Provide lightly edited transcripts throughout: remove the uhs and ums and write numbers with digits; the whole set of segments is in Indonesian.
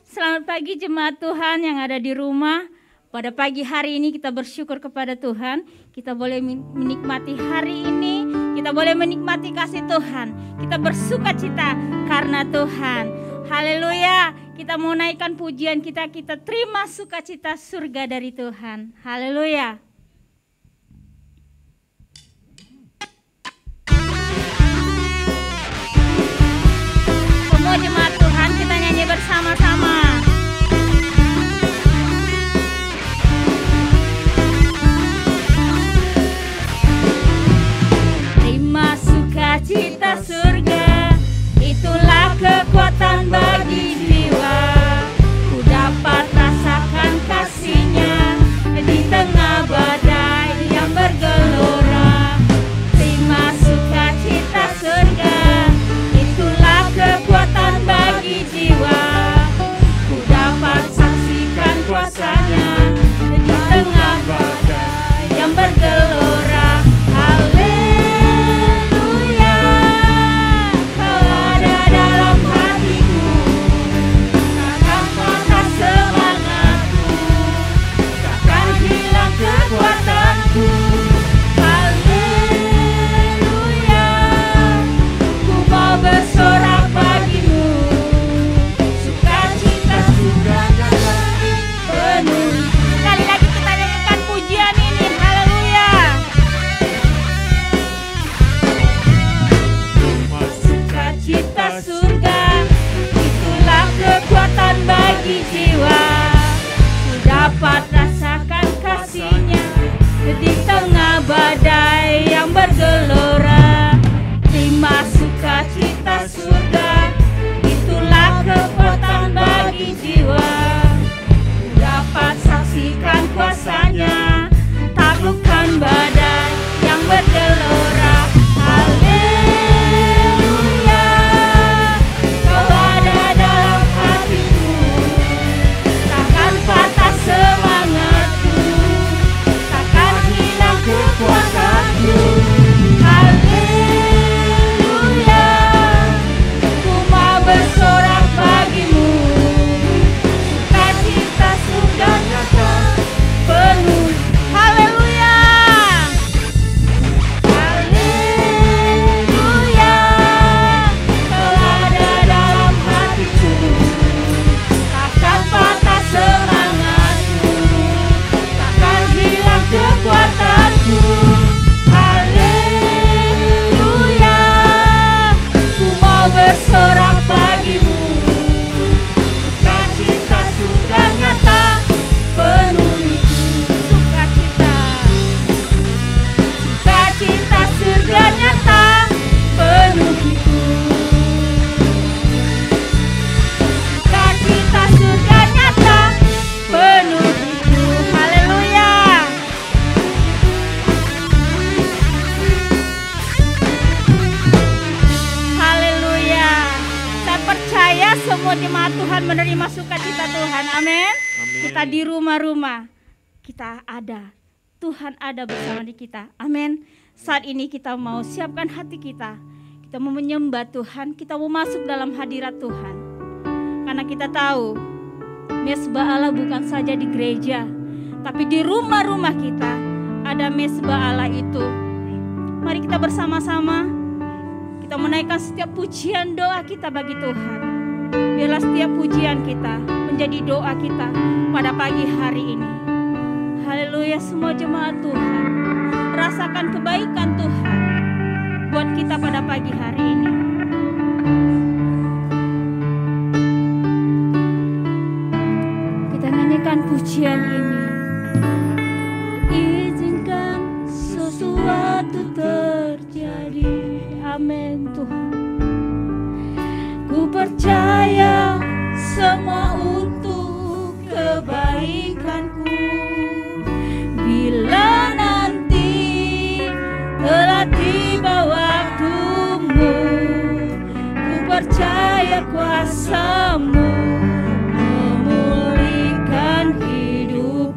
Selamat pagi jemaat Tuhan yang ada di rumah. Pada pagi hari ini kita bersyukur kepada Tuhan. Kita boleh menikmati hari ini. Kita boleh menikmati kasih Tuhan. Kita bersuka cita karena Tuhan. Haleluya. Kita mau naikkan pujian kita. Kita terima sukacita surga dari Tuhan. Haleluya. Semua jemaat Tuhan kita nyanyi bersama-sama. Terima sukacita surga, itulah kekuatan bagi jiwa. Ku dapat rasakan kasih-Nya di tengah badai yang bergelora. Terima sukacita surga, itulah kekuatan bagi jiwa. Ku dapat saksikan kuasa-Nya di tengah badai yang bergelora. Haleluya, Kau ada dalam hatiku, takkan patah semangatku, takkan hilang kekuatanku. Haleluya, ku mau bersorak bagimu, sukacita sudah penuh. Sekali lagi kita nyanyikan pujian ini, haleluya. Sukacita surga, itulah kekuatan bagi jiwa. Ku dapat rasakan kasih-Nya di tengah badai yang bergelora. Terima sukacita surga, itulah kekuatan bagi jiwa. Ku dapat saksikan kuasa-Nya, taklukkan badai yang bergelora. Haleluya, Kau ada dalam hatiku, takkan patah semangatku, takkan hilang kekuatanku. Haleluya, ku mau bersorak bagimu, sukacita sudah nyata penuh. Haleluya, haleluya, Kau ada dalam hatiku, takkan patah semangatku, takkan hilang kekuatanku. Haleluya, ku mau bersorak bagimu, sukacita sudah nyata penuhiku. Sukacita surga nyata penuhiku. Sukacita surga nyata penuhiku. Haleluya. Haleluya. Saya percaya semua jemaat Tuhan menerima sukacita Tuhan. Amin. Kita di rumah-rumah, kita ada. Tuhan ada bersama di kita. Amin. Saat ini kita mau siapkan hati kita. Kita mau menyembah Tuhan. Kita mau masuk dalam hadirat Tuhan. Karena kita tahu mesbah Allah bukan saja di gereja, tapi di rumah-rumah kita ada mesbah Allah itu. Mari kita bersama-sama, kita menaikkan setiap pujian doa kita bagi Tuhan. Biarlah setiap pujian kita menjadi doa kita pada pagi hari ini. Haleluya, semua jemaat Tuhan, rasakan kebaikan Tuhan buat kita pada pagi hari ini. Kita nyanyikan pujian ini. Izinkan sesuatu terjadi. Amin Tuhan. Ku percaya semua untuk kebaikanku. Bila nanti telah tiba waktumu, ku percaya kuasa-Mu memulihkan hidup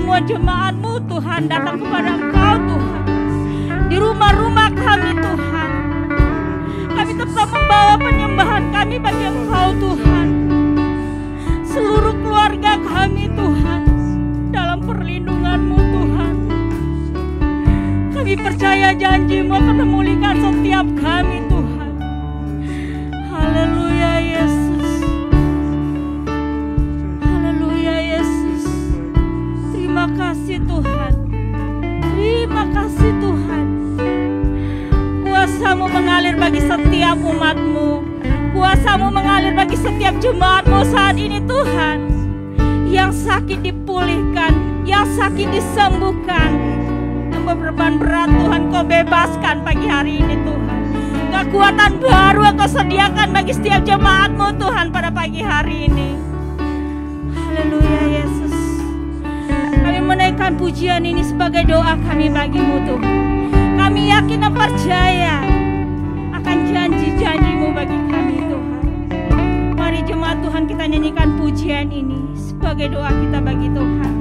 semua jemaat-Mu Tuhan datang kepada Engkau Tuhan. Di rumah-rumah kami Tuhan, kami tetap membawa penyembahan kami bagi Engkau Tuhan. Seluruh keluarga kami Tuhan dalam perlindungan-Mu Tuhan. Kami percaya janji-Mu akan memulihkan setiap kami Tuhan. Haleluya Yesus. Haleluya Yesus. Terima kasih Tuhan. Terima kasih Tuhan. Kuasa-Mu mengalir bagi setiap umat-Mu. Kuasa-Mu mengalir bagi setiap jemaat-Mu saat ini Tuhan. Yang sakit dipulihkan, yang sakit disembuhkan, yang berbeban berat Tuhan Kau bebaskan pagi hari ini Tuhan. Kekuatan baru Kau sediakan bagi setiap jemaat-Mu Tuhan pada pagi hari ini. Haleluya Yesus. Kami menaikkan pujian ini sebagai doa kami bagi-Mu Tuhan. Kami yakin dan percaya akan janji-janji-Mu bagi kami Tuhan. Mari jemaat Tuhan kita nyanyikan pujian ini sebagai doa kita bagi Tuhan.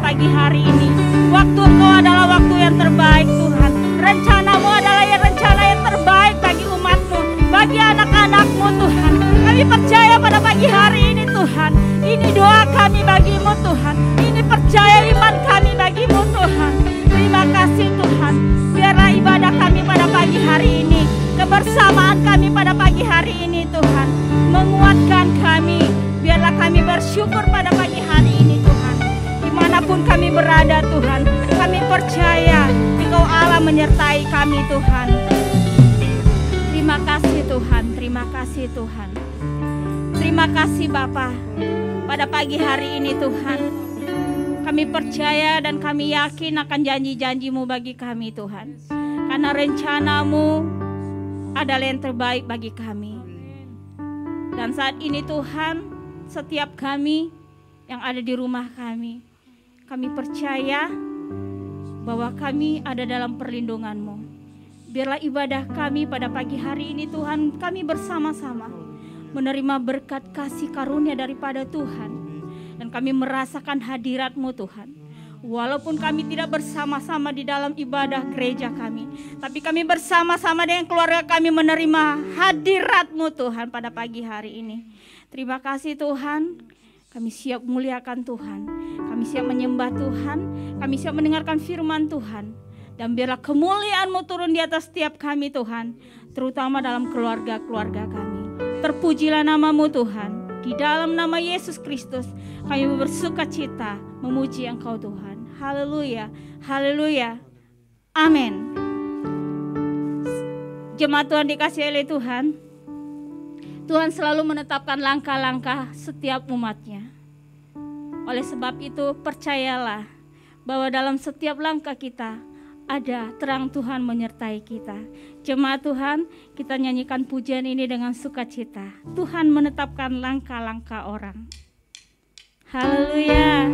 Pagi hari ini waktu Engkau adalah waktu yang terbaik Tuhan. Rencana-Mu adalah rencana yang terbaik bagi umat-Mu, bagi anak-anak-Mu Tuhan. Kami percaya pada pagi hari ini Tuhan. Ini doa kami bagi-Mu Tuhan. Ini percaya iman kami bagi-Mu Tuhan. Terima kasih Tuhan. Biarlah ibadah kami pada pagi hari ini, kebersamaan kami pada pagi hari ini Tuhan, menguatkan kami. Biarlah kami bersyukur pada pagi hari ini Tuhan. Dimanapun kami berada Tuhan, kami percaya Engkau Allah menyertai kami Tuhan. Terima kasih Tuhan, terima kasih Tuhan. Terima kasih Bapa. Pada pagi hari ini Tuhan, kami percaya dan kami yakin akan janji-janji-Mu bagi kami Tuhan. Karena rencana-Mu adalah yang terbaik bagi kami. Dan saat ini Tuhan, setiap kami yang ada di rumah kami percaya bahwa kami ada dalam perlindungan-Mu. Biarlah ibadah kami pada pagi hari ini Tuhan, kami bersama-sama menerima berkat kasih karunia daripada Tuhan. Dan kami merasakan hadirat-Mu Tuhan. Walaupun kami tidak bersama-sama di dalam ibadah gereja kami, tapi kami bersama-sama dengan keluarga kami menerima hadirat-Mu Tuhan pada pagi hari ini. Terima kasih Tuhan. Kami siap muliakan Tuhan, kami siap menyembah Tuhan, kami siap mendengarkan firman Tuhan. Dan biarlah kemuliaan-Mu turun di atas setiap kami Tuhan, terutama dalam keluarga-keluarga kami. Terpujilah nama-Mu Tuhan, Di dalam nama Yesus Kristus kami bersuka cita memuji Engkau Tuhan. Haleluya, haleluya, amin. Jemaat Tuhan dikasihi oleh Tuhan, Tuhan selalu menetapkan langkah-langkah setiap umatnya. Oleh sebab itu percayalah bahwa dalam setiap langkah kita ada terang Tuhan menyertai kita. Jemaat Tuhan, kita nyanyikan pujian ini dengan sukacita. Tuhan menetapkan langkah-langkah orang. Haleluya.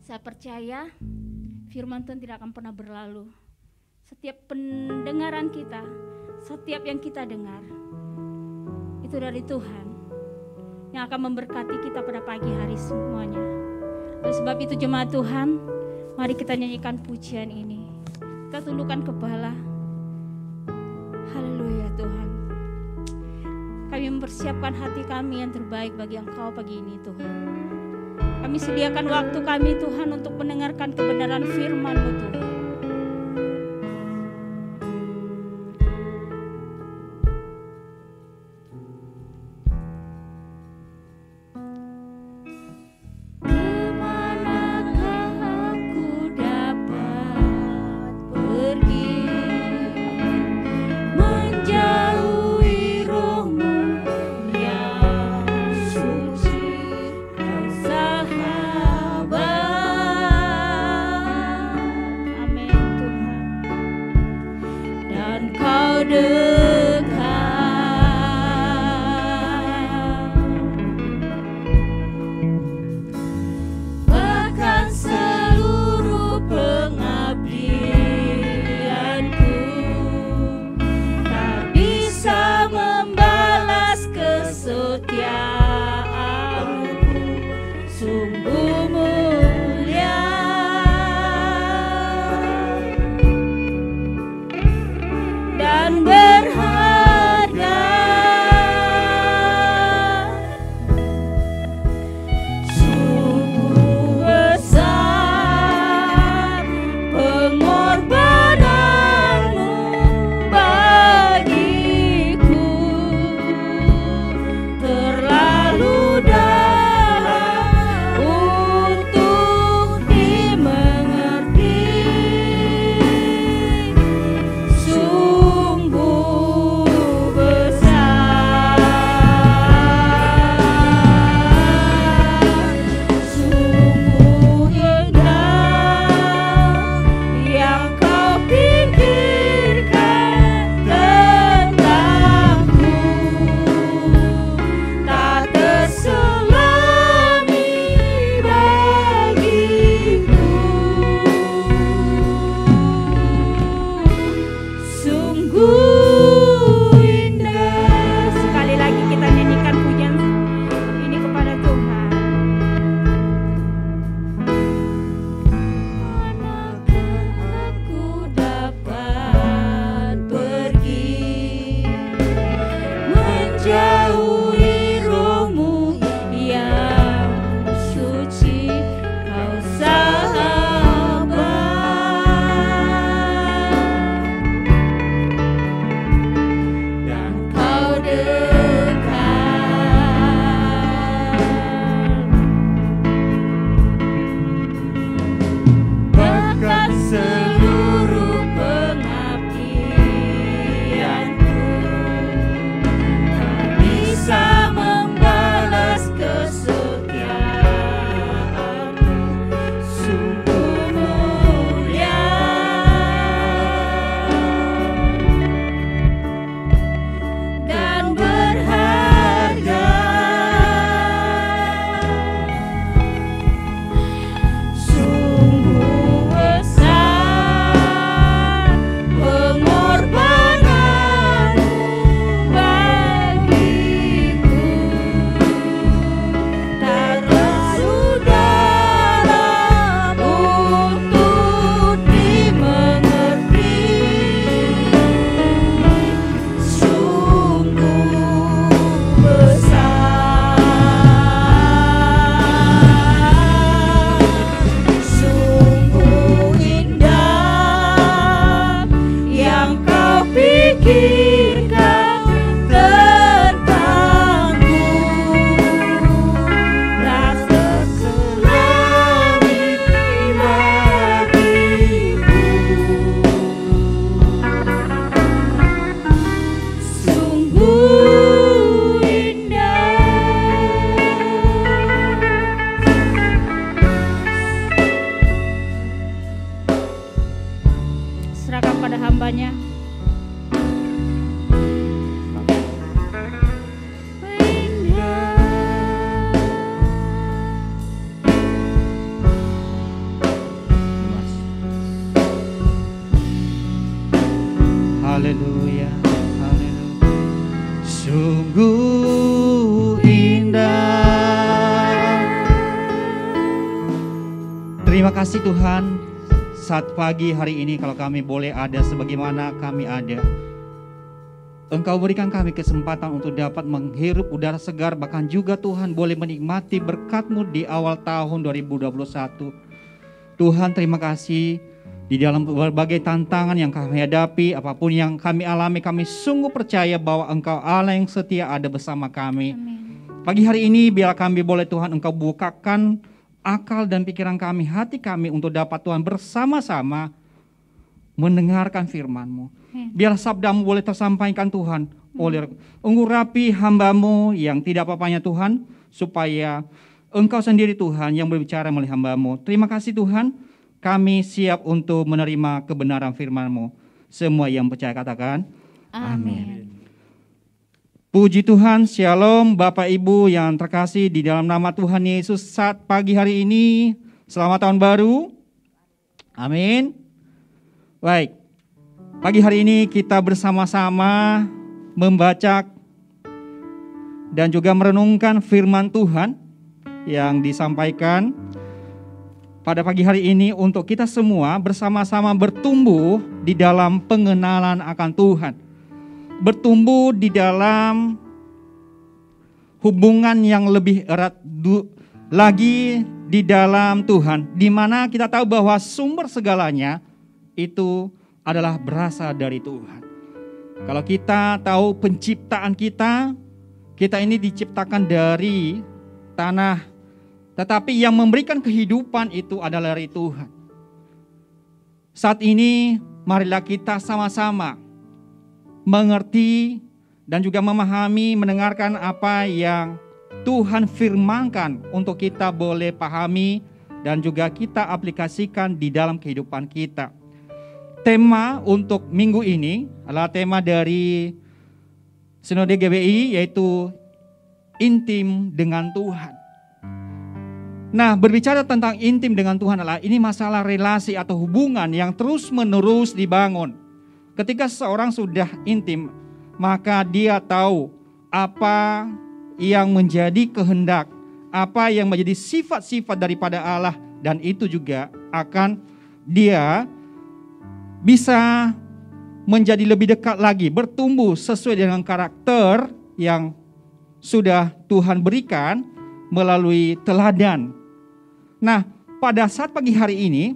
Saya percaya firman Tuhan tidak akan pernah berlalu. Setiap pendengaran kita, setiap yang kita dengar, itu dari Tuhan yang akan memberkati kita pada pagi hari semuanya. Oleh sebab itu jemaat Tuhan, mari kita nyanyikan pujian ini. Kita tundukkan kepala. Haleluya Tuhan. Kami mempersiapkan hati kami yang terbaik bagi Engkau pagi ini Tuhan. Kami sediakan waktu kami Tuhan untuk mendengarkan kebenaran firman-Mu Tuhan. jauhi rohmu yang suci, kau sahabat, dan kau dekat, bahkan seluruh pengabdianku tak bisa membalas kesetiaanmu. Sungguh mulia dan berharga, sungguh besar pengorbananmu bagiku, terlalu dalam untuk dimengerti, sungguh besar, sungguh indah yang kau pikirkan tentangku, rasa selangit bagiku, sungguh indah. Serahkan pada hambanya. Haleluya, haleluya. Sungguh indah. Terima kasih Tuhan, saat pagi hari ini kalau kami boleh ada sebagaimana kami ada. Engkau berikan kami kesempatan untuk dapat menghirup udara segar, bahkan juga Tuhan boleh menikmati berkat-Mu di awal tahun 2021. Tuhan terima kasih. Di dalam berbagai tantangan yang kami hadapi, apapun yang kami alami, kami sungguh percaya bahwa Engkau Allah yang setia ada bersama kami. Amin. Pagi hari ini biar kami boleh Tuhan Engkau bukakan akal dan pikiran kami, hati kami untuk dapat Tuhan bersama-sama mendengarkan firman-Mu. Biar sabda-Mu boleh tersampaikan Tuhan oleh urapi hamba-Mu yang tidak apa-apanya Tuhan, supaya Engkau sendiri Tuhan yang berbicara melalui hamba-Mu. Terima kasih Tuhan. Kami siap untuk menerima kebenaran firman-Mu. Semua yang percaya katakan amin. Puji Tuhan, shalom Bapak Ibu yang terkasih di dalam nama Tuhan Yesus. Saat pagi hari ini, selamat tahun baru. Amin. Baik, pagi hari ini kita bersama-sama membaca dan juga merenungkan firman Tuhan yang disampaikan pada pagi hari ini untuk kita semua bersama-sama bertumbuh di dalam pengenalan akan Tuhan. Bertumbuh di dalam hubungan yang lebih erat lagi di dalam Tuhan. Di mana kita tahu bahwa sumber segalanya itu adalah berasal dari Tuhan. Kalau kita tahu penciptaan kita ini diciptakan dari tanah. Tetapi yang memberikan kehidupan itu adalah dari Tuhan. Saat ini marilah kita sama-sama mengerti dan juga memahami, mendengarkan apa yang Tuhan firmankan untuk kita boleh pahami dan juga kita aplikasikan di dalam kehidupan kita. Tema untuk minggu ini adalah tema dari Sinode GBI, yaitu intim dengan Tuhan. Nah, berbicara tentang intim dengan Tuhan adalah ini masalah relasi atau hubungan yang terus-menerus dibangun. Ketika seseorang sudah intim, maka dia tahu apa yang menjadi kehendak, apa yang menjadi sifat-sifat daripada Allah, dan itu juga akan dia bisa menjadi lebih dekat lagi, bertumbuh sesuai dengan karakter yang sudah Tuhan berikan melalui teladan. Nah, pada saat pagi hari ini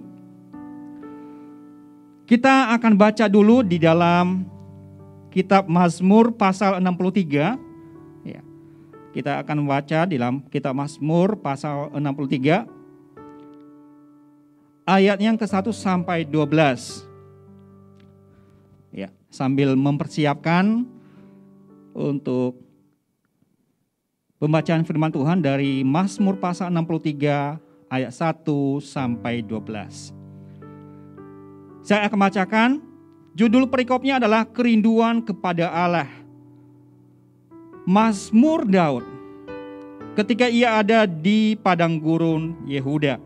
kita akan baca dulu di dalam kitab Mazmur pasal 63. Ya, kita akan baca di dalam kitab Mazmur pasal 63 ayat yang ke-1 sampai 12. Ya, sambil mempersiapkan untuk pembacaan firman Tuhan dari Mazmur pasal 63 ayat 1 sampai 12. Saya akan bacakan, judul perikopnya adalah kerinduan kepada Allah. Mazmur Daud ketika ia ada di padang gurun Yehuda.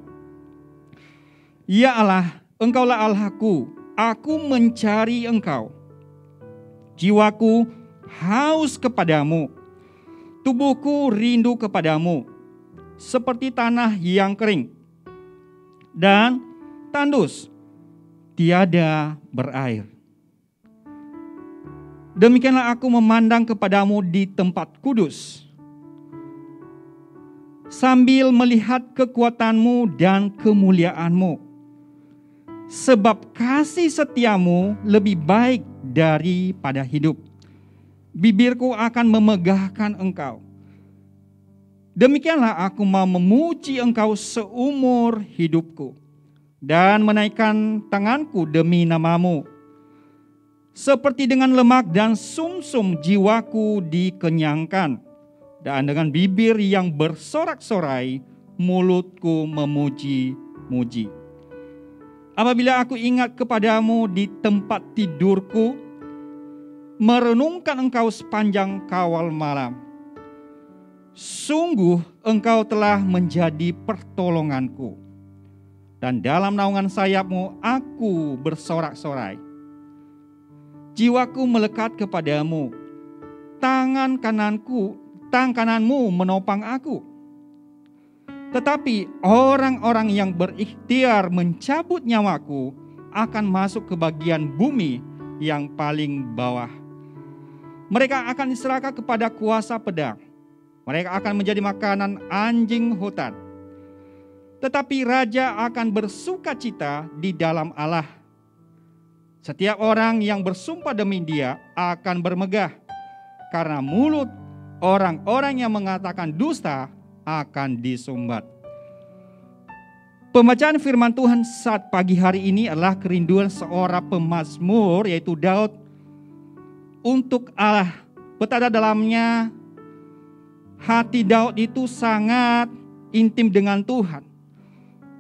Ya Allah, Engkaulah Allahku, aku mencari Engkau. Jiwaku haus kepadamu, tubuhku rindu kepadamu, seperti tanah yang kering dan tandus tiada berair. Demikianlah aku memandang kepadamu di tempat kudus, sambil melihat kekuatanmu dan kemuliaanmu. Sebab kasih setiamu lebih baik daripada hidup. Bibirku akan memegahkan Engkau. Demikianlah aku mau memuji Engkau seumur hidupku, dan menaikkan tanganku demi namamu. Seperti dengan lemak dan sumsum jiwaku dikenyangkan, dan dengan bibir yang bersorak-sorai mulutku memuji-muji. Apabila aku ingat kepadamu di tempat tidurku, merenungkan Engkau sepanjang kawal malam. Sungguh Engkau telah menjadi pertolonganku, dan dalam naungan sayapmu aku bersorak-sorai. Jiwaku melekat kepadamu, tangan kananmu menopang aku. Tetapi orang-orang yang berikhtiar mencabut nyawaku akan masuk ke bagian bumi yang paling bawah. Mereka akan diserahkan kepada kuasa pedang. Mereka akan menjadi makanan anjing hutan. Tetapi raja akan bersuka cita di dalam Allah. Setiap orang yang bersumpah demi Dia akan bermegah, karena mulut orang-orang yang mengatakan dusta akan disumbat. Pembacaan firman Tuhan saat pagi hari ini adalah kerinduan seorang pemazmur, yaitu Daud, untuk Allah. Betapa dalamnya hati Daud itu sangat intim dengan Tuhan.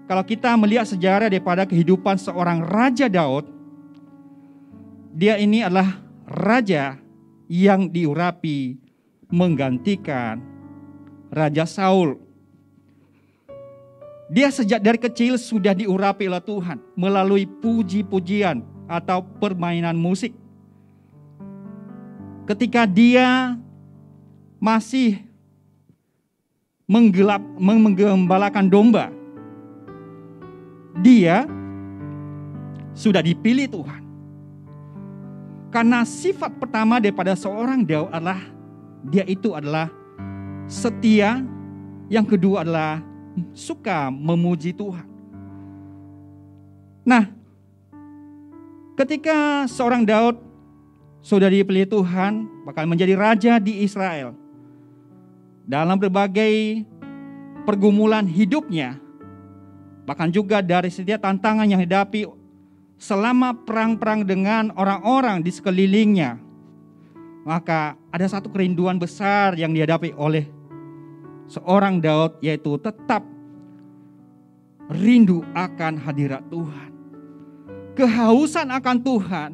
Kalau kita melihat sejarah daripada kehidupan seorang Raja Daud, dia ini adalah raja yang diurapi menggantikan Raja Saul. Dia sejak dari kecil sudah diurapi oleh Tuhan melalui puji-pujian atau permainan musik. Ketika dia masih menggembalakan domba, dia sudah dipilih Tuhan. Karena sifat pertama daripada seorang Daud adalah dia itu adalah setia, yang kedua adalah suka memuji Tuhan. Nah, ketika seorang Daud sudah dipilih Tuhan, bakal menjadi raja di Israel, dalam berbagai pergumulan hidupnya, bahkan juga dari setiap tantangan yang dihadapi selama perang-perang dengan orang-orang di sekelilingnya, maka ada satu kerinduan besar yang dihadapi oleh seorang Daud, yaitu tetap rindu akan hadirat Tuhan. Kehausan akan Tuhan.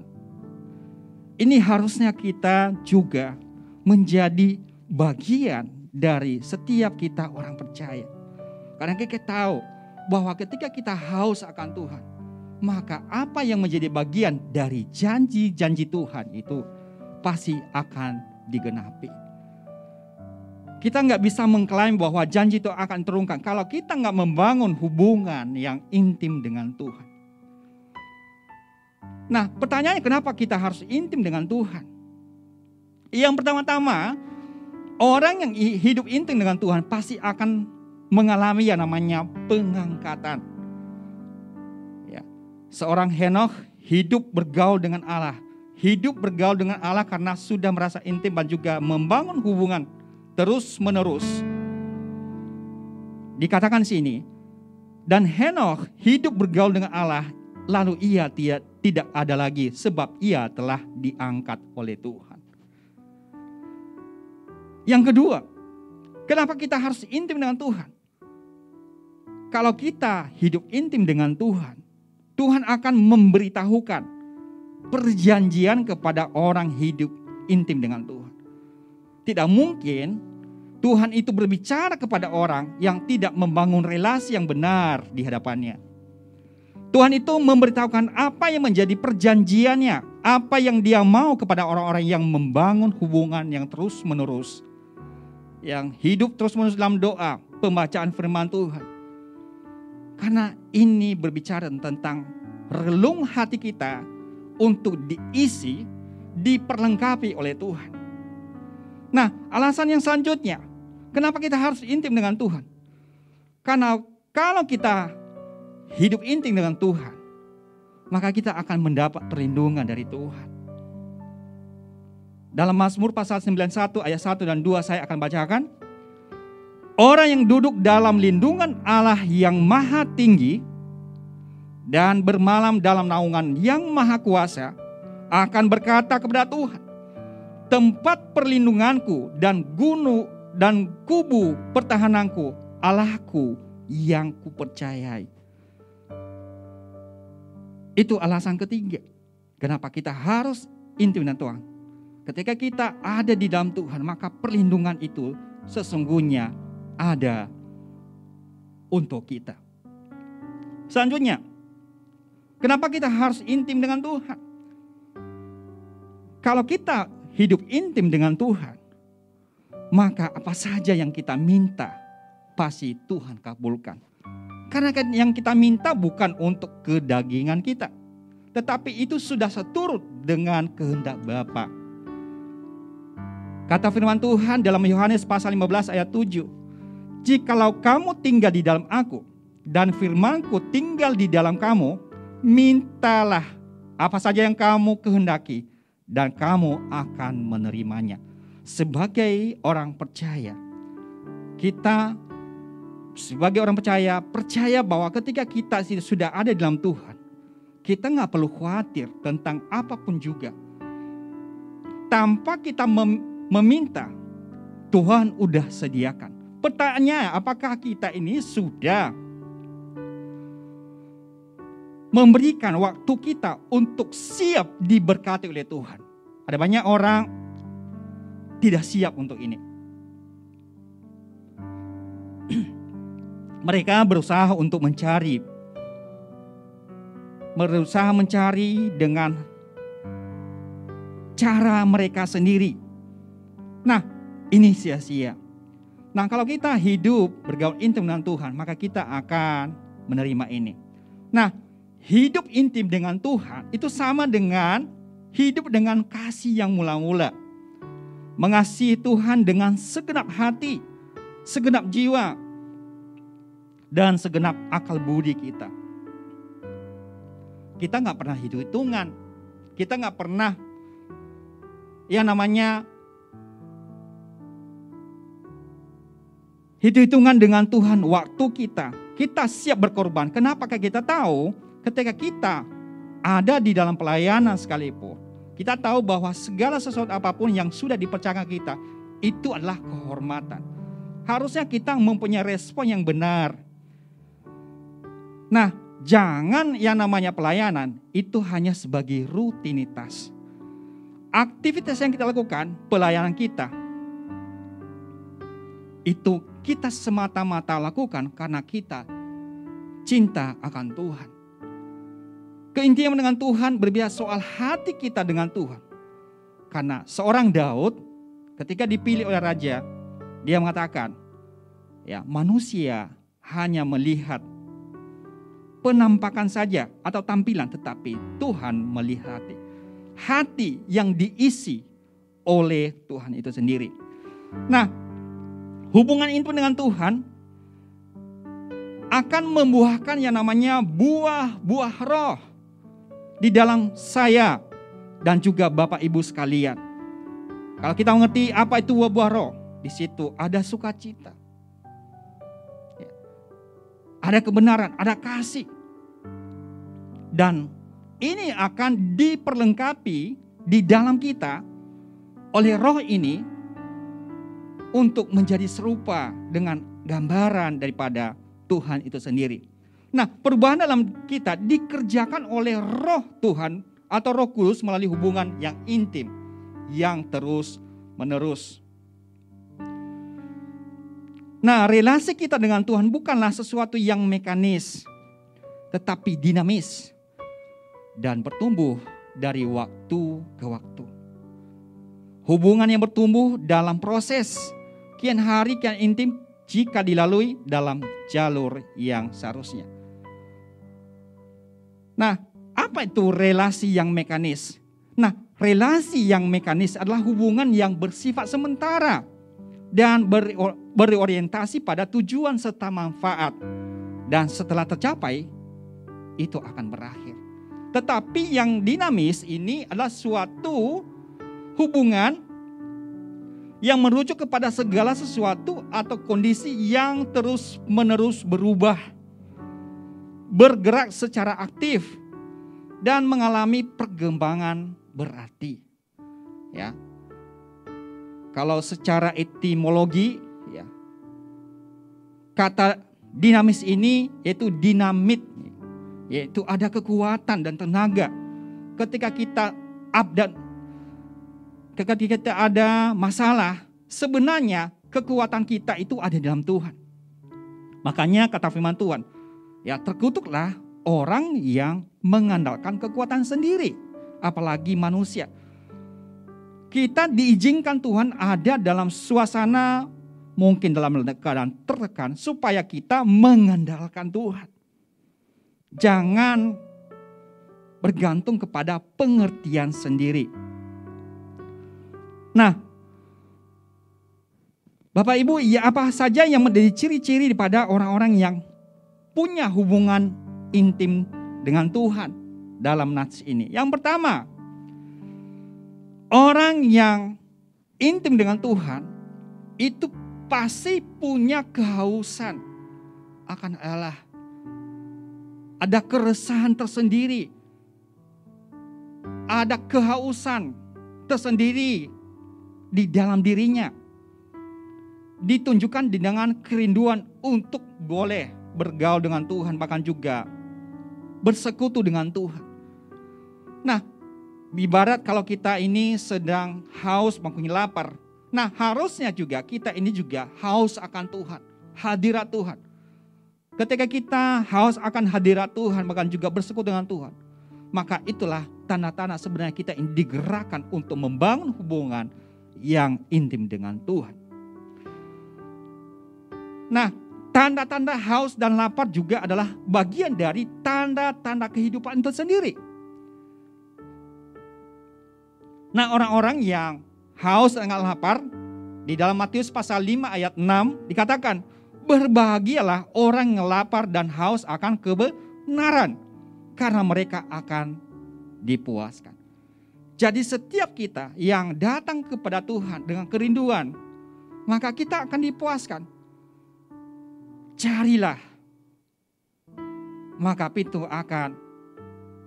Ini harusnya kita juga menjadi bagian dari setiap kita orang percaya. Karena kita tahu bahwa ketika kita haus akan Tuhan, maka apa yang menjadi bagian dari janji-janji Tuhan itu pasti akan digenapi. Kita nggak bisa mengklaim bahwa janji itu akan terungkap kalau kita nggak membangun hubungan yang intim dengan Tuhan. Nah, pertanyaannya kenapa kita harus intim dengan Tuhan? Yang pertama-tama, orang yang hidup intim dengan Tuhan pasti akan mengalami yang namanya pengangkatan. Ya. Seorang Henokh hidup bergaul dengan Allah. Hidup bergaul dengan Allah karena sudah merasa intim dan juga membangun hubungan terus menerus. Dikatakan sini, dan Henokh hidup bergaul dengan Allah, lalu ia tidak ada lagi sebab ia telah diangkat oleh Tuhan. Yang kedua, kenapa kita harus intim dengan Tuhan? Kalau kita hidup intim dengan Tuhan, Tuhan akan memberitahukan perjanjian kepada orang hidup intim dengan Tuhan. Tidak mungkin Tuhan itu berbicara kepada orang yang tidak membangun relasi yang benar di hadapannya. Tuhan itu memberitahukan apa yang menjadi perjanjiannya, apa yang Dia mau kepada orang-orang yang membangun hubungan yang terus menerus, yang hidup terus menerus dalam doa, pembacaan firman Tuhan. Karena ini berbicara tentang relung hati kita untuk diisi, diperlengkapi oleh Tuhan. Nah, alasan yang selanjutnya, kenapa kita harus intim dengan Tuhan? Karena kalau kita hidup intim dengan Tuhan, maka kita akan mendapat perlindungan dari Tuhan. Dalam Mazmur pasal 91 ayat 1 dan 2 saya akan bacakan. Orang yang duduk dalam lindungan Allah yang maha tinggi dan bermalam dalam naungan yang maha kuasa akan berkata kepada Tuhan, tempat perlindunganku dan gunung dan kubu pertahananku, Allahku yang kupercayai. Itu alasan ketiga, kenapa kita harus intim dengan Tuhan. Ketika kita ada di dalam Tuhan, maka perlindungan itu sesungguhnya ada untuk kita. Selanjutnya, kenapa kita harus intim dengan Tuhan? Kalau kita hidup intim dengan Tuhan, maka apa saja yang kita minta pasti Tuhan kabulkan. Karena yang kita minta bukan untuk kedagingan kita, tetapi itu sudah seturut dengan kehendak Bapa. Kata firman Tuhan dalam Yohanes pasal 15 ayat 7, jikalau kamu tinggal di dalam aku dan firmanku tinggal di dalam kamu, mintalah apa saja yang kamu kehendaki dan kamu akan menerimanya. Sebagai orang percaya, kita sebagai orang percaya bahwa ketika kita sudah ada dalam Tuhan, kita gak perlu khawatir tentang apapun juga. Tanpa kita meminta, Tuhan udah sediakan. Pertanyaannya, apakah kita ini sudah memberikan waktu kita untuk siap diberkati oleh Tuhan? Ada banyak orang tidak siap untuk ini. Mereka berusaha mencari dengan cara mereka sendiri. Nah, ini sia-sia. Nah, kalau kita hidup bergaul intim dengan Tuhan, maka kita akan menerima ini. Nah, hidup intim dengan Tuhan itu sama dengan hidup dengan kasih yang mula-mula. Mengasihi Tuhan dengan segenap hati, segenap jiwa, dan segenap akal budi kita. Kita gak pernah hitung-hitungan. Kita gak pernah yang namanya hitung-hitungan dengan Tuhan waktu kita. Kita siap berkorban. Kenapakah kita tahu ketika kita ada di dalam pelayanan sekalipun, kita tahu bahwa segala sesuatu apapun yang sudah dipercayakan kita, itu adalah kehormatan. Harusnya kita mempunyai respon yang benar. Nah, jangan yang namanya pelayanan itu hanya sebagai rutinitas. Aktivitas yang kita lakukan, pelayanan kita, itu kita semata-mata lakukan karena kita cinta akan Tuhan. Keintiman dengan Tuhan berbicara soal hati kita dengan Tuhan. Karena seorang Daud ketika dipilih oleh raja, dia mengatakan, ya, manusia hanya melihat penampakan saja atau tampilan, tetapi Tuhan melihat hati yang diisi oleh Tuhan itu sendiri. Nah, hubungan intim dengan Tuhan akan membuahkan yang namanya buah-buah roh di dalam saya dan juga Bapak Ibu sekalian. Kalau kita mengerti apa itu buah-buah roh, di situ ada sukacita, ada kebenaran, ada kasih. Dan ini akan diperlengkapi di dalam kita oleh roh ini untuk menjadi serupa dengan gambaran daripada Tuhan itu sendiri. Nah, perubahan dalam kita dikerjakan oleh roh Tuhan atau Roh Kudus melalui hubungan yang intim, yang terus menerus. Nah, relasi kita dengan Tuhan bukanlah sesuatu yang mekanis, tetapi dinamis dan bertumbuh dari waktu ke waktu. Hubungan yang bertumbuh dalam proses kian hari kian intim jika dilalui dalam jalur yang seharusnya. Nah, apa itu relasi yang mekanis? Nah, relasi yang mekanis adalah hubungan yang bersifat sementara dan berorientasi pada tujuan serta manfaat. Dan setelah tercapai, itu akan berakhir. Tetapi yang dinamis ini adalah suatu hubungan yang merujuk kepada segala sesuatu atau kondisi yang terus-menerus berubah, bergerak secara aktif, dan mengalami perkembangan berarti. Ya. Kalau secara etimologi, ya, kata dinamis ini yaitu dinamit, yaitu ada kekuatan dan tenaga. Ketika kita ketika kita ada masalah, sebenarnya kekuatan kita itu ada dalam Tuhan. Makanya kata firman Tuhan, ya terkutuklah orang yang mengandalkan kekuatan sendiri, apalagi manusia. Kita diizinkan Tuhan ada dalam suasana mungkin dalam keadaan tertekan supaya kita mengandalkan Tuhan. Jangan bergantung kepada pengertian sendiri. Nah, Bapak Ibu, ya apa saja yang menjadi ciri-ciri daripada orang-orang yang punya hubungan intim dengan Tuhan dalam nats ini? Yang pertama, orang yang intim dengan Tuhan itu pasti punya kehausan akan Allah. Ada keresahan tersendiri. Ada kehausan tersendiri di dalam dirinya. Ditunjukkan dengan kerinduan untuk boleh bergaul dengan Tuhan, bahkan juga bersekutu dengan Tuhan. Nah, ibarat kalau kita ini sedang haus maupun lapar. Nah, harusnya juga kita ini juga haus akan Tuhan, hadirat Tuhan. Ketika kita haus akan hadirat Tuhan, bahkan juga bersekutu dengan Tuhan, maka itulah tanda-tanda sebenarnya kita ini digerakkan untuk membangun hubungan yang intim dengan Tuhan. Nah, tanda-tanda haus dan lapar juga adalah bagian dari tanda-tanda kehidupan itu sendiri. Nah, orang-orang yang haus dan lapar, di dalam Matius pasal 5 ayat 6 dikatakan, berbahagialah orang yang lapar dan haus akan kebenaran, karena mereka akan dipuaskan. Jadi setiap kita yang datang kepada Tuhan dengan kerinduan, maka kita akan dipuaskan. Carilah, maka pintu akan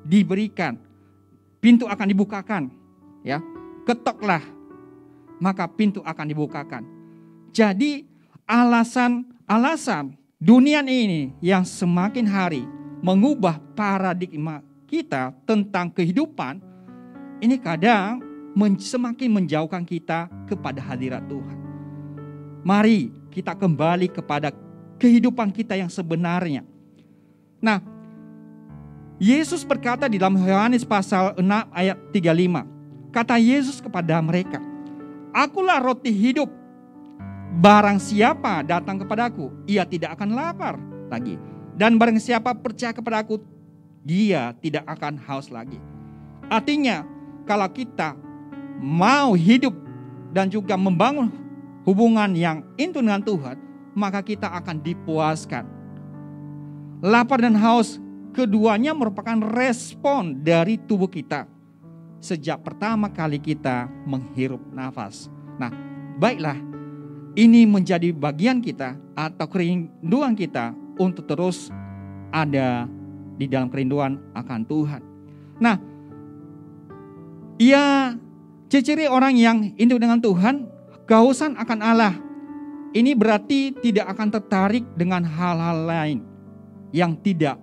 diberikan, pintu akan dibukakan. Ya, ketoklah, maka pintu akan dibukakan. Jadi alasan dunia ini yang semakin hari mengubah paradigma kita tentang kehidupan, ini kadang semakin menjauhkan kita kepada hadirat Tuhan. Mari kita kembali kepada kehidupan kita yang sebenarnya. Nah, Yesus berkata di dalam Yohanes pasal 6 ayat 35. Kata Yesus kepada mereka, "Akulah roti hidup. Barang siapa datang kepadaku, ia tidak akan lapar lagi. Dan barang siapa percaya kepadaku, dia tidak akan haus lagi." Artinya, kalau kita mau hidup dan juga membangun hubungan yang intim dengan Tuhan, maka kita akan dipuaskan. Lapar dan haus, keduanya merupakan respon dari tubuh kita sejak pertama kali kita menghirup nafas. Nah, baiklah, ini menjadi bagian kita atau kerinduan kita untuk terus ada di dalam kerinduan akan Tuhan. Nah, ciri-ciri orang yang intim dengan Tuhan, kehausan akan Allah. Ini berarti tidak akan tertarik dengan hal-hal lain yang tidak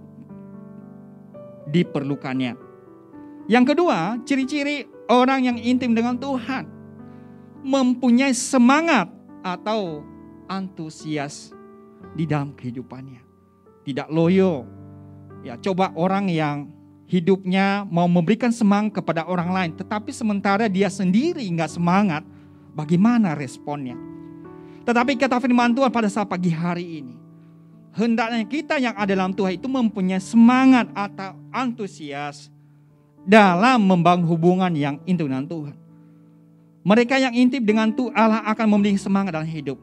diperlukannya. Yang kedua, ciri-ciri orang yang intim dengan Tuhan, mempunyai semangat atau antusias di dalam kehidupannya. Tidak loyo. Ya, coba orang yang hidupnya mau memberikan semangat kepada orang lain, tetapi sementara dia sendiri nggak semangat, bagaimana responnya? Tetapi kata firman Tuhan pada saat pagi hari ini, hendaknya kita yang ada dalam Tuhan itu mempunyai semangat atau antusias dalam membangun hubungan yang intim dengan Tuhan. Mereka yang intim dengan Tuhan, Allah akan memberi semangat dalam hidup.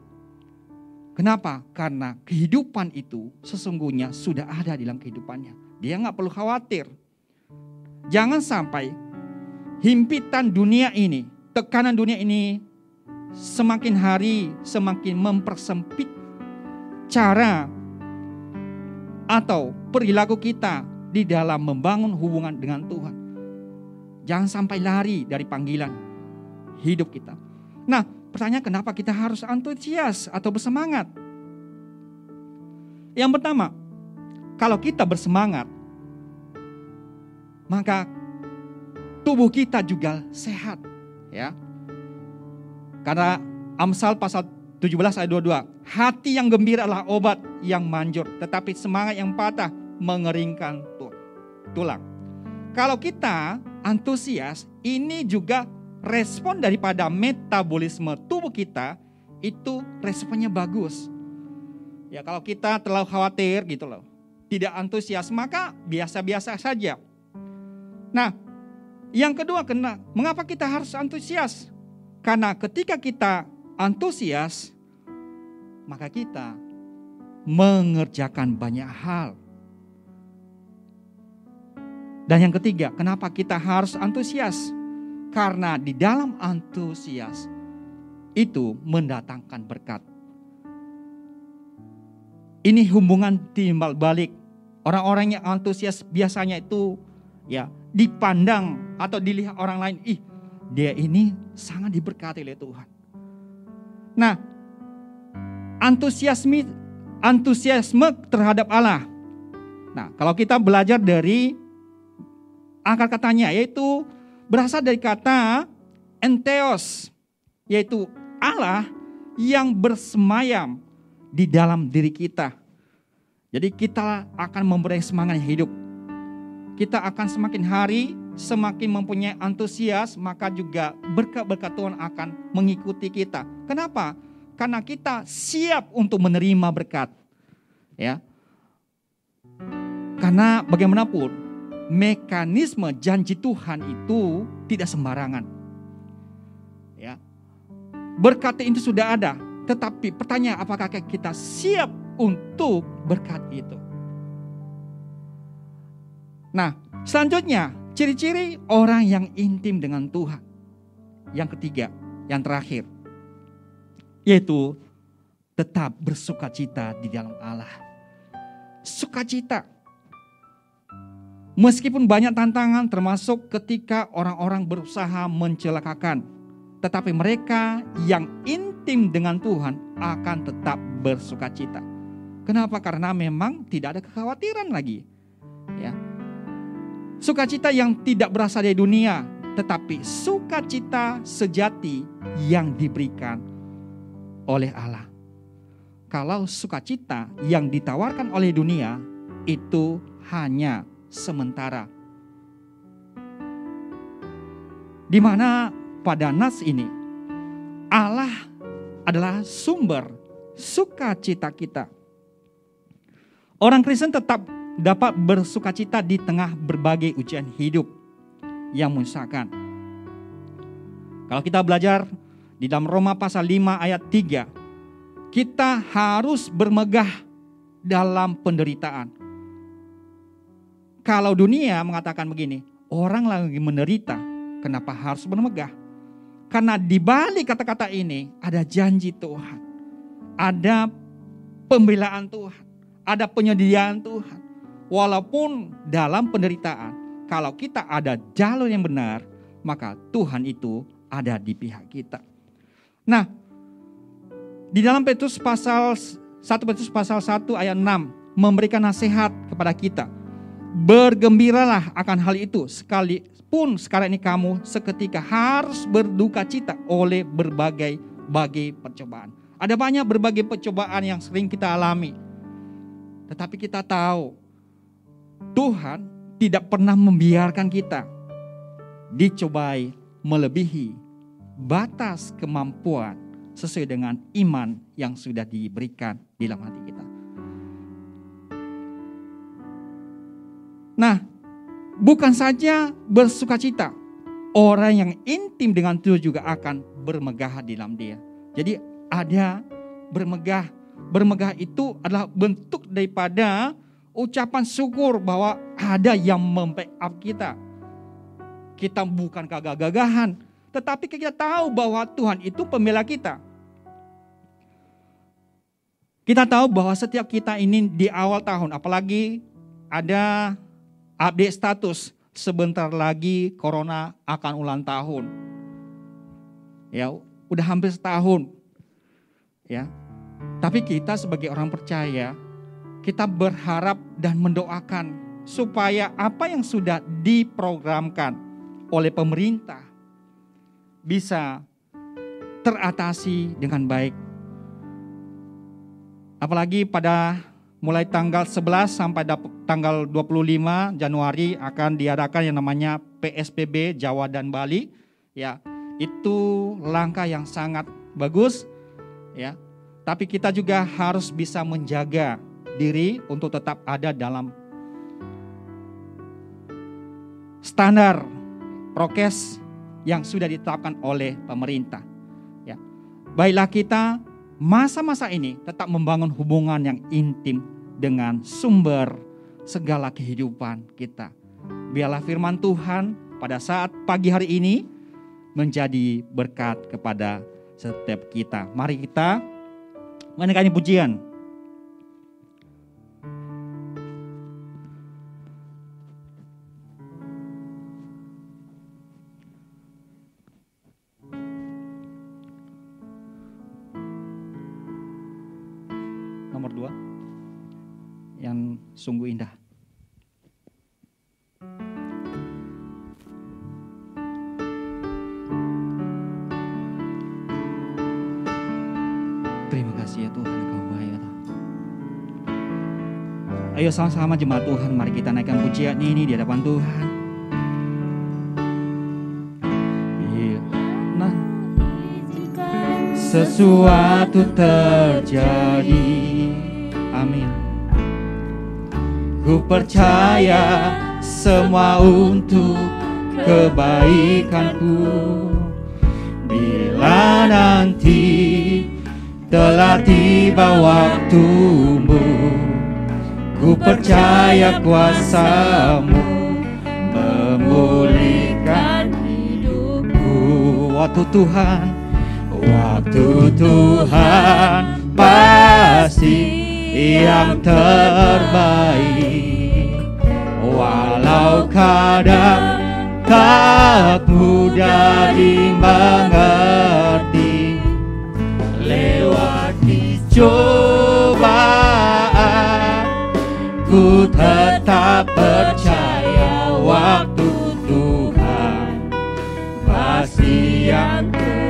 Kenapa? Karena kehidupan itu sesungguhnya sudah ada di dalam kehidupannya. Dia nggak perlu khawatir. Jangan sampai himpitan dunia ini, tekanan dunia ini semakin hari semakin mempersempit cara atau perilaku kita di dalam membangun hubungan dengan Tuhan. Jangan sampai lari dari panggilan hidup kita. Nah, pertanyaan kenapa kita harus antusias atau bersemangat? Yang pertama, kalau kita bersemangat, maka tubuh kita juga sehat, ya. Karena Amsal pasal 17 ayat 22, hati yang gembira adalah obat yang manjur, tetapi semangat yang patah mengeringkan tulang. Kalau kita antusias, ini juga respon daripada metabolisme tubuh kita, itu responnya bagus. Ya, kalau kita terlalu khawatir gitu loh, tidak antusias, maka biasa-biasa saja. Nah, yang kedua, mengapa kita harus antusias? Karena ketika kita antusias, maka kita mengerjakan banyak hal. Dan yang ketiga, kenapa kita harus antusias? Karena di dalam antusias itu mendatangkan berkat. Ini hubungan timbal balik. Orang-orang yang antusias biasanya itu ya dipandang atau dilihat orang lain, dia ini sangat diberkati oleh Tuhan. Nah, antusiasme terhadap Allah. Nah, kalau kita belajar dari akar katanya, yaitu berasal dari kata entheos, yaitu Allah yang bersemayam di dalam diri kita. Jadi kita akan memberi semangat hidup. Kita akan semakin hari semakin mempunyai antusias, maka juga berkat-berkat Tuhan akan mengikuti kita. Kenapa? Karena kita siap untuk menerima berkat. Ya. Karena bagaimanapun mekanisme janji Tuhan itu tidak sembarangan. Ya. Berkat itu sudah ada, tetapi pertanyaan apakah kita siap untuk berkat itu? Nah, selanjutnya ciri-ciri orang yang intim dengan Tuhan. Yang ketiga, yang terakhir, yaitu tetap bersukacita di dalam Allah. Sukacita. Meskipun banyak tantangan, termasuk ketika orang-orang berusaha mencelakakan, tetapi mereka yang intim dengan Tuhan akan tetap bersukacita. Kenapa? Karena memang tidak ada kekhawatiran lagi. Ya. Sukacita yang tidak berasal dari dunia, tetapi sukacita sejati yang diberikan oleh Allah. Kalau sukacita yang ditawarkan oleh dunia itu hanya sementara. Di mana pada nas ini Allah adalah sumber sukacita kita. Orang Kristen tetap dapat bersukacita di tengah berbagai ujian hidup yang menyesakan. Kalau kita belajar Di dalam Roma pasal 5 ayat 3, kita harus bermegah dalam penderitaan. Kalau dunia mengatakan begini, orang lagi menderita, kenapa harus bermegah? Karena di balik kata-kata ini ada janji Tuhan, ada pembelaan Tuhan, ada penyediaan Tuhan. Walaupun dalam penderitaan, kalau kita ada jalur yang benar, maka Tuhan itu ada di pihak kita. Nah, di dalam Petrus pasal 1 Petrus pasal 1 ayat 6 memberikan nasihat kepada kita. Bergembiralah akan hal itu, sekalipun sekarang ini kamu seketika harus berduka cita oleh berbagai percobaan. Ada banyak berbagai percobaan yang sering kita alami. Tetapi kita tahu Tuhan tidak pernah membiarkan kita dicobai melebihi batas kemampuan sesuai dengan iman yang sudah diberikan di dalam hati kita. Nah, bukan saja bersukacita, orang yang intim dengan Tuhan juga akan bermegah di dalam Dia. Jadi ada bermegah. Bermegah itu adalah bentuk daripada ucapan syukur bahwa ada yang membackup kita. Kita bukan gagah-gagahan, tetapi kita tahu bahwa Tuhan itu pembela kita. Kita tahu bahwa setiap kita ini di awal tahun, apalagi ada update status, sebentar lagi corona akan ulang tahun. Ya, udah hampir setahun. Ya. Tapi kita sebagai orang percaya, kita berharap dan mendoakan supaya apa yang sudah diprogramkan oleh pemerintah bisa teratasi dengan baik. Apalagi pada mulai tanggal 11 sampai tanggal 25 Januari akan diadakan yang namanya PSBB Jawa dan Bali. Ya, itu langkah yang sangat bagus. Ya, tapi kita juga harus bisa menjaga diri untuk tetap ada dalam standar prokes yang sudah ditetapkan oleh pemerintah. Ya, baiklah kita masa-masa ini tetap membangun hubungan yang intim dengan sumber segala kehidupan kita. Biarlah firman Tuhan pada saat pagi hari ini menjadi berkat kepada setiap kita. Mari kita menaikkan pujian. Nomor 2 yang sungguh indah. Terima kasih ya Tuhan, Engkau baik ya Tuhan. Ayo sama-sama jemaat Tuhan, mari kita naikkan pujian ini di hadapan Tuhan. Nah, sesuatu terjadi. Amin. Ku percaya semua untuk kebaikanku. Bila nanti telah tiba waktumu, ku percaya kuasa-Mu memulihkan hidupku. Waktu Tuhan pasti yang terbaik. Walau kadang tak mudah dimengerti, lewati cobaan, ku tetap percaya waktu Tuhan pasti yang terbaik.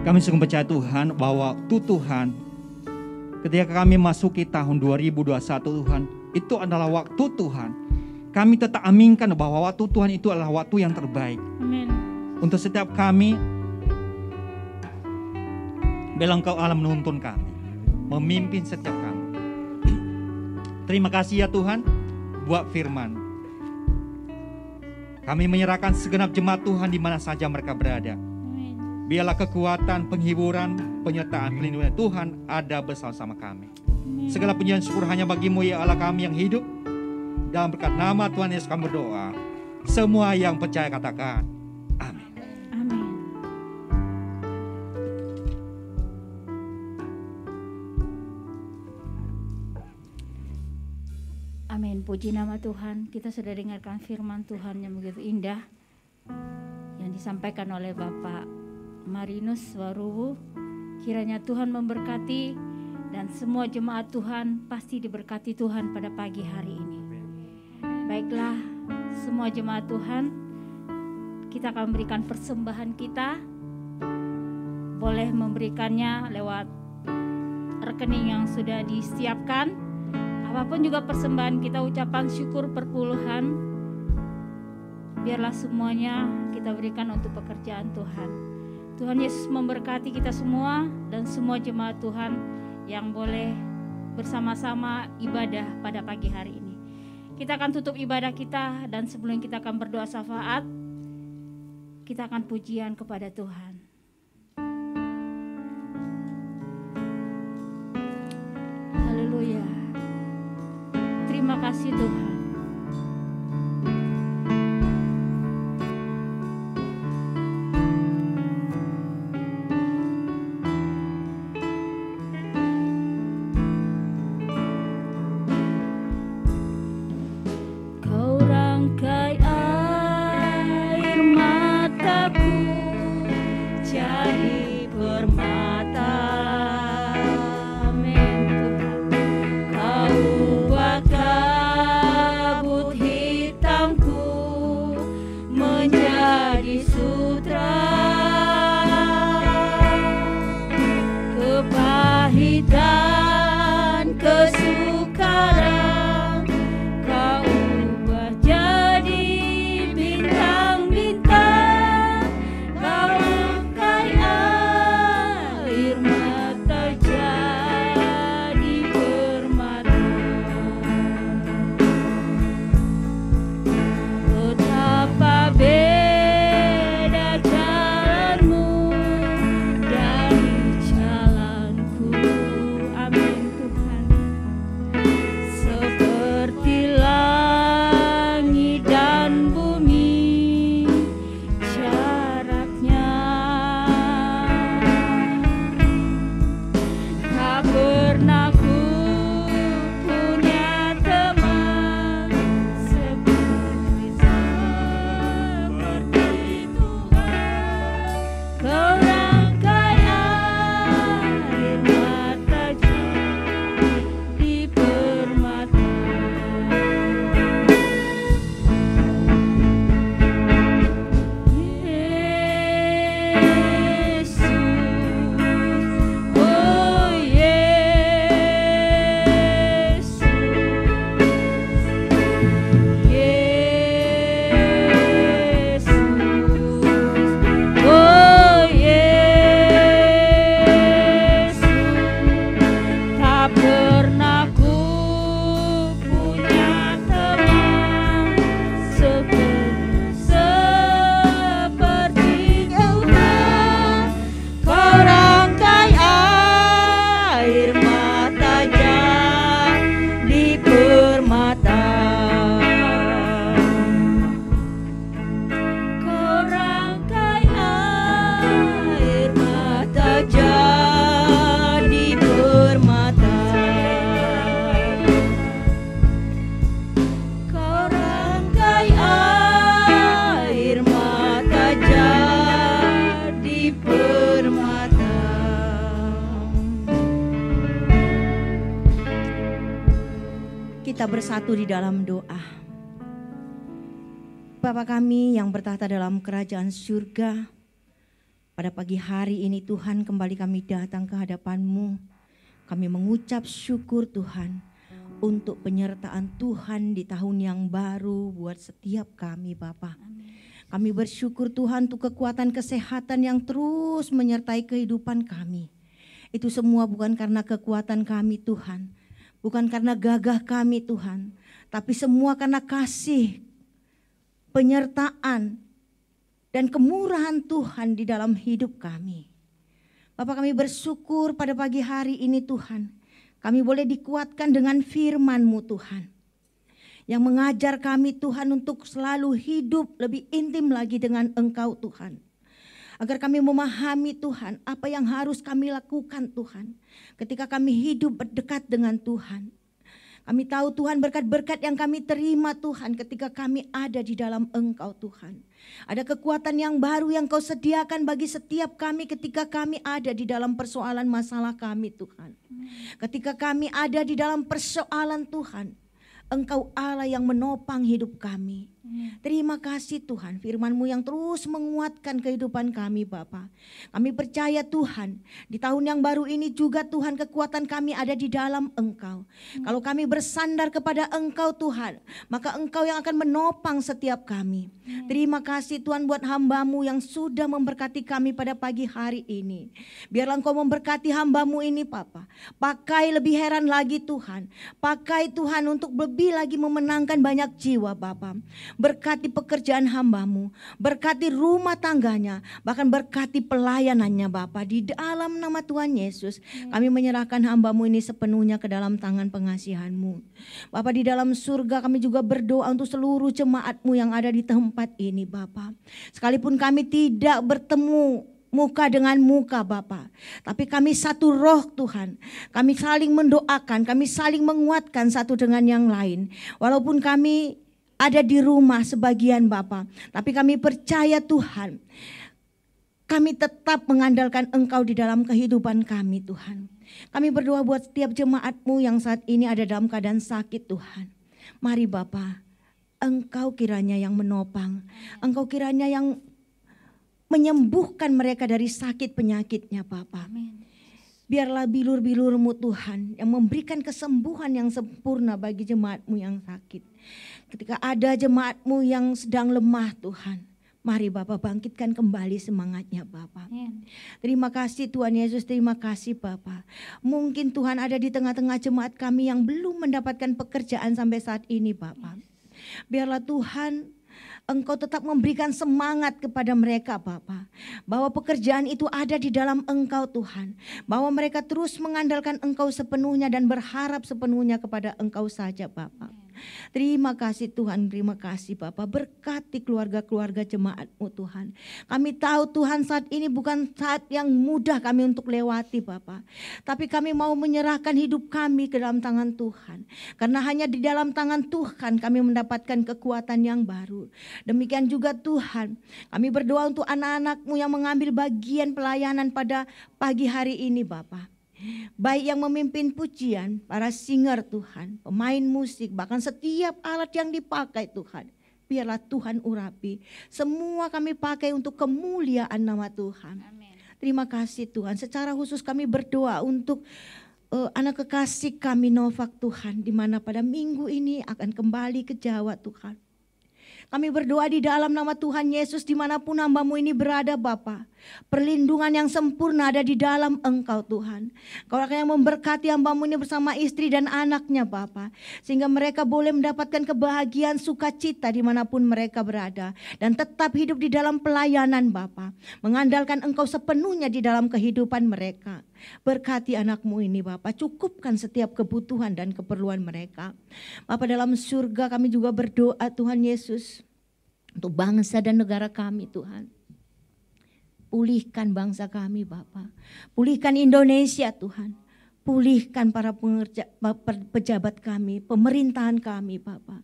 Kami sungguh percaya Tuhan bahwa waktu Tuhan ketika kami masuki tahun 2021 Tuhan, itu adalah waktu Tuhan. Kami tetap aminkan bahwa waktu Tuhan itu adalah waktu yang terbaik. Amin. Untuk setiap kami, bilang Engkau Allah menuntun kami, memimpin setiap kami. Terima kasih ya Tuhan buat firman. Kami menyerahkan segenap jemaat Tuhan di mana saja mereka berada. Biarlah kekuatan, penghiburan, penyertaan, perlindungan Tuhan ada bersama-sama kami. Segala pujian syukur hanya bagi-Mu ya Allah kami yang hidup. Dalam berkat nama Tuhan Yesus kami berdoa. Semua yang percaya katakan amin. Amin. Amin. Puji nama Tuhan. Kita sudah dengarkan firman Tuhan yang begitu indah yang disampaikan oleh Bapak Marinus Waruwu. Kiranya Tuhan memberkati dan semua jemaat Tuhan pasti diberkati Tuhan pada pagi hari ini. Baiklah, semua jemaat Tuhan, kita akan memberikan persembahan kita. Boleh memberikannya lewat rekening yang sudah disiapkan. Apapun juga persembahan kita, ucapan syukur perpuluhan, biarlah semuanya kita berikan untuk pekerjaan Tuhan. Tuhan Yesus memberkati kita semua dan semua jemaat Tuhan yang boleh bersama-sama ibadah pada pagi hari ini. Kita akan tutup ibadah kita dan sebelum kita akan berdoa syafaat, kita akan pujian kepada Tuhan. Haleluya. Terima kasih Tuhan. Kita bersatu di dalam doa. Bapa kami yang bertahta dalam kerajaan surga, pada pagi hari ini Tuhan kembali kami datang ke hadapan-Mu. Kami mengucap syukur Tuhan untuk penyertaan Tuhan di tahun yang baru buat setiap kami Bapa. Kami bersyukur Tuhan untuk kekuatan kesehatan yang terus menyertai kehidupan kami. Itu semua bukan karena kekuatan kami Tuhan, bukan karena gagah kami Tuhan, tapi semua karena kasih penyertaan, dan kemurahan Tuhan di dalam hidup kami. Bapa, kami bersyukur pada pagi hari ini Tuhan, kami boleh dikuatkan dengan firman-Mu Tuhan, yang mengajar kami Tuhan untuk selalu hidup lebih intim lagi dengan Engkau Tuhan. Agar kami memahami Tuhan apa yang harus kami lakukan Tuhan ketika kami hidup berdekat dengan Tuhan. Kami tahu Tuhan berkat-berkat yang kami terima Tuhan ketika kami ada di dalam Engkau Tuhan. Ada kekuatan yang baru yang Kau sediakan bagi setiap kami ketika kami ada di dalam persoalan masalah kami Tuhan. Ketika kami ada di dalam persoalan Tuhan, Engkau Allah yang menopang hidup kami. Terima kasih Tuhan, firman-Mu yang terus menguatkan kehidupan kami Bapa. Kami percaya Tuhan, di tahun yang baru ini juga Tuhan kekuatan kami ada di dalam Engkau. Kalau kami bersandar kepada Engkau Tuhan, maka Engkau yang akan menopang setiap kami. Terima kasih Tuhan buat hamba-Mu yang sudah memberkati kami pada pagi hari ini. Biarlah Engkau memberkati hamba-Mu ini Bapa. Pakai lebih heran lagi Tuhan. Pakai Tuhan untuk lebih lagi memenangkan banyak jiwa Bapa. Berkati pekerjaan hamba-Mu, berkati rumah tangganya, bahkan berkati pelayanannya Bapa. Di dalam nama Tuhan Yesus, kami menyerahkan hamba-Mu ini sepenuhnya ke dalam tangan pengasihan-Mu. Bapa, di dalam surga kami juga berdoa untuk seluruh jemaat-Mu yang ada di tempat ini Bapa. Sekalipun kami tidak bertemu muka dengan muka Bapa, tapi kami satu roh Tuhan. Kami saling mendoakan, kami saling menguatkan satu dengan yang lain. Walaupun kami ada di rumah sebagian Bapa, tapi kami percaya Tuhan, kami tetap mengandalkan Engkau di dalam kehidupan kami Tuhan. Kami berdoa buat setiap jemaat-Mu yang saat ini ada dalam keadaan sakit Tuhan. Mari Bapa, Engkau kiranya yang menopang, Engkau kiranya yang menyembuhkan mereka dari sakit penyakitnya Bapa. Biarlah bilur-bilur-Mu Tuhan yang memberikan kesembuhan yang sempurna bagi jemaat-Mu yang sakit. Ketika ada jemaat-Mu yang sedang lemah Tuhan, mari Bapak bangkitkan kembali semangatnya Bapak. Terima kasih Tuhan Yesus, terima kasih Bapak. Mungkin Tuhan ada di tengah-tengah jemaat kami yang belum mendapatkan pekerjaan sampai saat ini Bapak. Biarlah Tuhan Engkau tetap memberikan semangat kepada mereka Bapa, bahwa pekerjaan itu ada di dalam Engkau Tuhan, bahwa mereka terus mengandalkan Engkau sepenuhnya dan berharap sepenuhnya kepada Engkau saja Bapa. Terima kasih Tuhan, terima kasih Bapa. Berkati keluarga-keluarga jemaat-Mu Tuhan. Kami tahu Tuhan saat ini bukan saat yang mudah kami untuk lewati Bapa, tapi kami mau menyerahkan hidup kami ke dalam tangan Tuhan. Karena hanya di dalam tangan Tuhan kami mendapatkan kekuatan yang baru. Demikian juga Tuhan, kami berdoa untuk anak-anak-Mu yang mengambil bagian pelayanan pada pagi hari ini Bapa. Baik yang memimpin pujian, para singer Tuhan, pemain musik, bahkan setiap alat yang dipakai Tuhan. Biarlah Tuhan urapi, semua kami pakai untuk kemuliaan nama Tuhan. Amin. Terima kasih Tuhan, secara khusus kami berdoa untuk anak kekasih kami Novak Tuhan, di mana pada minggu ini akan kembali ke Jawa Tuhan. Kami berdoa di dalam nama Tuhan Yesus dimanapun hamba-Mu ini berada Bapa. Perlindungan yang sempurna ada di dalam Engkau Tuhan. Kau akan yang memberkati hamba-Mu ini bersama istri dan anaknya Bapa. Sehingga mereka boleh mendapatkan kebahagiaan sukacita dimanapun mereka berada. Dan tetap hidup di dalam pelayanan Bapa. Mengandalkan Engkau sepenuhnya di dalam kehidupan mereka. Berkati anak-Mu ini Bapa, cukupkan setiap kebutuhan dan keperluan mereka. Bapa dalam surga kami juga berdoa Tuhan Yesus untuk bangsa dan negara kami Tuhan. Pulihkan bangsa kami Bapa, pulihkan Indonesia Tuhan. Pulihkan para pejabat kami, pemerintahan kami Bapa.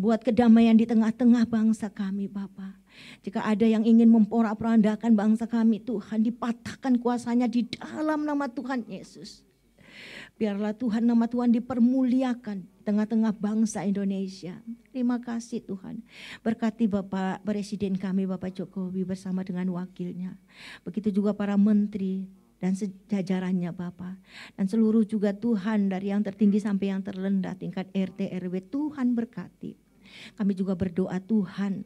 Buat kedamaian di tengah-tengah bangsa kami Bapa. Jika ada yang ingin memporak-porandakan bangsa kami Tuhan, dipatahkan kuasanya di dalam nama Tuhan Yesus. Biarlah Tuhan, nama Tuhan dipermuliakan di tengah-tengah bangsa Indonesia. Terima kasih Tuhan. Berkati Bapak Presiden kami Bapak Jokowi bersama dengan wakilnya. Begitu juga para menteri dan sejajarannya Bapak. Dan seluruh juga Tuhan dari yang tertinggi sampai yang terrendah tingkat RT RW, Tuhan berkati. Kami juga berdoa Tuhan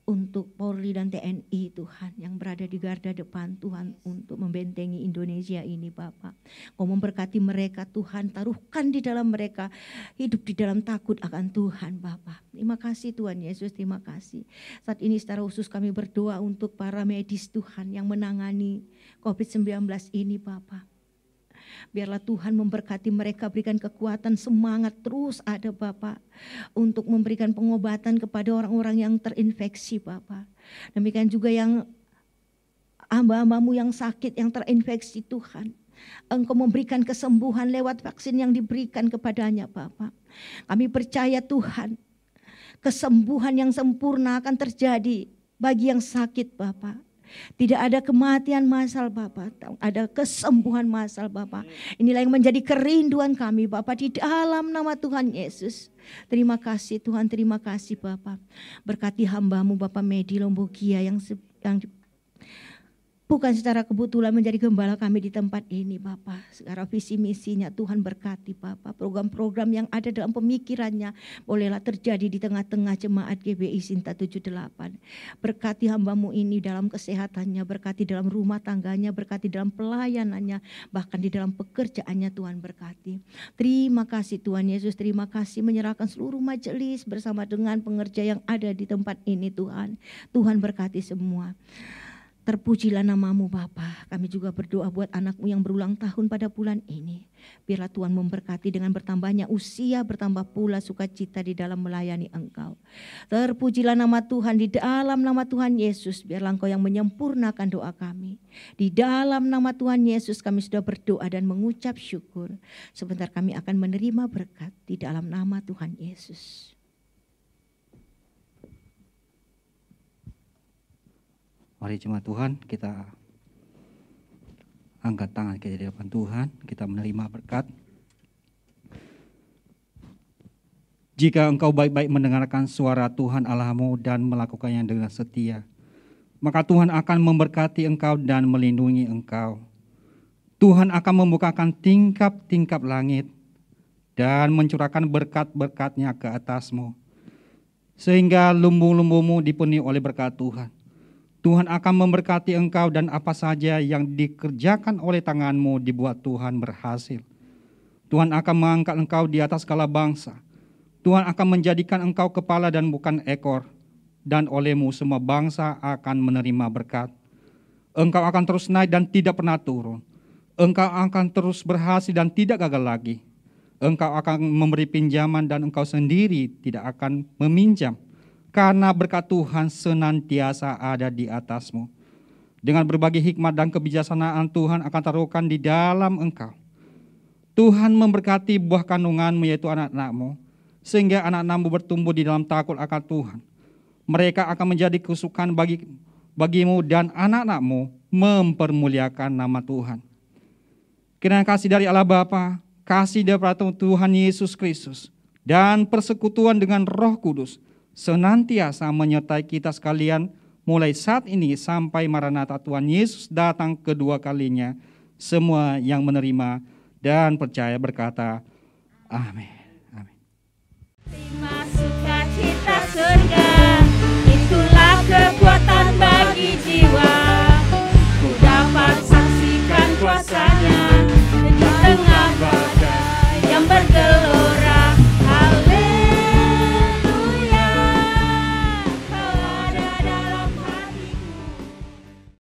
untuk Polri dan TNI Tuhan yang berada di garda depan Tuhan untuk membentengi Indonesia ini Bapa. Kau memberkati mereka Tuhan, taruhkan di dalam mereka hidup di dalam takut akan Tuhan Bapa. Terima kasih Tuhan Yesus, terima kasih. Saat ini secara khusus kami berdoa untuk para medis Tuhan yang menangani COVID-19 ini Bapa. Biarlah Tuhan memberkati mereka, berikan kekuatan, semangat terus ada Bapak untuk memberikan pengobatan kepada orang-orang yang terinfeksi Bapak. Demikian juga yang hamba-hambamu yang sakit, yang terinfeksi Tuhan. Engkau memberikan kesembuhan lewat vaksin yang diberikan kepadanya Bapak. Kami percaya Tuhan, kesembuhan yang sempurna akan terjadi bagi yang sakit Bapak. Tidak ada kematian massal Bapak, ada kesembuhan massal Bapak. Inilah yang menjadi kerinduan kami Bapak di dalam nama Tuhan Yesus. Terima kasih Tuhan, terima kasih Bapak. Berkati hamba-Mu Bapak Medi Lombogia yang bukan secara kebetulan menjadi gembala kami di tempat ini Bapak. Secara visi misinya Tuhan berkati Bapak. Program-program yang ada dalam pemikirannya bolehlah terjadi di tengah-tengah jemaat GBI Sinta 78. Berkati hamba-Mu ini dalam kesehatannya, berkati dalam rumah tangganya, berkati dalam pelayanannya, bahkan di dalam pekerjaannya Tuhan berkati. Terima kasih Tuhan Yesus, terima kasih menyerahkan seluruh majelis bersama dengan pengerja yang ada di tempat ini Tuhan. Tuhan berkati semua. Terpujilah nama-Mu Bapa. Kami juga berdoa buat anak-Mu yang berulang tahun pada bulan ini. Biarlah Tuhan memberkati dengan bertambahnya usia, bertambah pula sukacita di dalam melayani Engkau. Terpujilah nama Tuhan di dalam nama Tuhan Yesus. Biarlah Engkau yang menyempurnakan doa kami. Di dalam nama Tuhan Yesus kami sudah berdoa dan mengucap syukur. Sebentar kami akan menerima berkat di dalam nama Tuhan Yesus. Mari jemaat Tuhan, kita angkat tangan kita di depan Tuhan, kita menerima berkat. Jika engkau baik-baik mendengarkan suara Tuhan Allah-Mu dan melakukannya dengan setia, maka Tuhan akan memberkati engkau dan melindungi engkau. Tuhan akan membukakan tingkap-tingkap langit dan mencurahkan berkat-berkat-Nya ke atasmu, sehingga lumbung-lumbungmu dipenuhi oleh berkat Tuhan. Tuhan akan memberkati engkau dan apa saja yang dikerjakan oleh tanganmu dibuat Tuhan berhasil. Tuhan akan mengangkat engkau di atas segala bangsa. Tuhan akan menjadikan engkau kepala dan bukan ekor. Dan olehmu semua bangsa akan menerima berkat. Engkau akan terus naik dan tidak pernah turun. Engkau akan terus berhasil dan tidak gagal lagi. Engkau akan memberi pinjaman dan engkau sendiri tidak akan meminjam. Karena berkat Tuhan senantiasa ada di atasmu. Dengan berbagai hikmat dan kebijaksanaan Tuhan akan taruhkan di dalam engkau. Tuhan memberkati buah kandunganmu yaitu anak-anakmu. Sehingga anak-anakmu bertumbuh di dalam takut akan Tuhan. Mereka akan menjadi kesukaan bagimu dan anak-anakmu mempermuliakan nama Tuhan. Kiranya kasih dari Allah Bapa, kasih daripada Tuhan Yesus Kristus, dan persekutuan dengan Roh Kudus senantiasa menyertai kita sekalian mulai saat ini sampai Maranatha Tuhan Yesus datang kedua kalinya. Semua yang menerima dan percaya berkata, Amin.